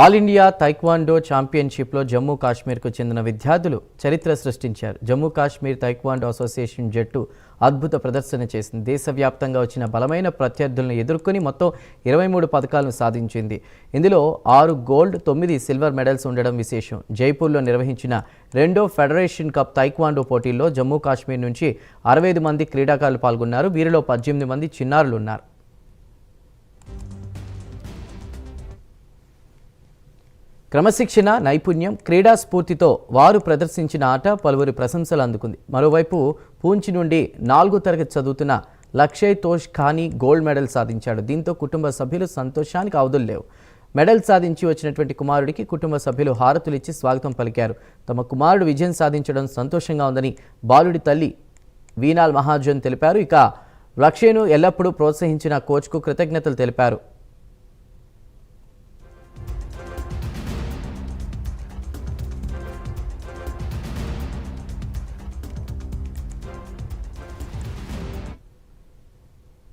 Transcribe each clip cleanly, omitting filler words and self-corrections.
All India taekwondo ఛాంపియన్షిప్లో Jammu కాశ్మీర్కు చెందిన విద్యార్థులు చరిత్ర సృష్టించారు. జమ్మూ కాశ్మీర్ తైక్వాండో అసోసియేషన్ జట్టు అద్భుత ప్రదర్శన చేసింది. దేశవ్యాప్తంగా వచ్చిన బలమైన ప్రత్యర్థులను ఎదుర్కొని మొత్తం 23 పతకాలను సాధించింది. ఇందులో 6 గోల్డ్ 9 సిల్వర్ మెడల్స్ ఉండడం విశేషం. జైపూర్లో నిర్వహించిన రెండో ఫెడరేషన్ కప్ తైక్వాండో పోటీల్లో జమ్మూ కాశ్మీర్ నుంచి 65 మంది క్రీడాకారులు పాల్గొన్నారు. వీరిలో 18 మంది చిన్నారులు ఉన్నారు. క్రమశిక్షణ, నైపుణ్యం, క్రీడా స్ఫూర్తితో వారు ప్రదర్శించిన ఆట పలువురి ప్రశంసలు అందుకుంది. మరోవైపు పూంచ్ నుండి 4వ తరగతి చదువుతున్న లక్షయ్ తోష్ ఖానీ గోల్డ్ మెడల్ సాధించాడు. దీంతో కుటుంబ సభ్యులు సంతోషానికి అవధులు లేవు. మెడల్ సాధించి వచ్చినటువంటి కుమారుడికి కుటుంబ సభ్యులు హారతులిచ్చి స్వాగతం పలికారు. తమ కుమారుడు విజయం సాధించడం సంతోషంగా ఉందని బాలుడి తల్లి వీనాల్ మహాజన్ తెలిపారు. ఇక లక్షయ్ను ఎల్లప్పుడూ ప్రోత్సహించిన కోచ్కు కృతజ్ఞతలు తెలిపారు.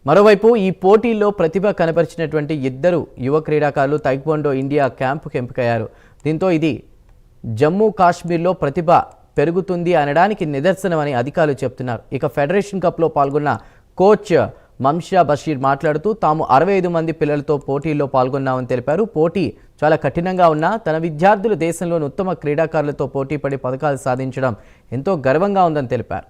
మరోవైపు ఈ పోటీల్లో ప్రతిభ కనపరిచినటువంటి 2 యువ క్రీడాకారులు తైక్వాండో ఇండియా క్యాంపుకు ఎంపికయ్యారు. దీంతో ఇది జమ్మూ కాశ్మీర్లో ప్రతిభ పెరుగుతుంది అనడానికి నిదర్శనమని అధికారులు చెప్తున్నారు. ఇక ఫెడరేషన్ కప్లో పాల్గొన్న కోచ్ మమ్షా బషీర్ మాట్లాడుతూ తాము 65 మంది పిల్లలతో పోటీల్లో పాల్గొన్నామని తెలిపారు. పోటీ చాలా కఠినంగా ఉన్నా తన విద్యార్థులు దేశంలోని ఉత్తమ క్రీడాకారులతో పోటీపడి పతకాలు సాధించడం ఎంతో గర్వంగా ఉందని తెలిపారు.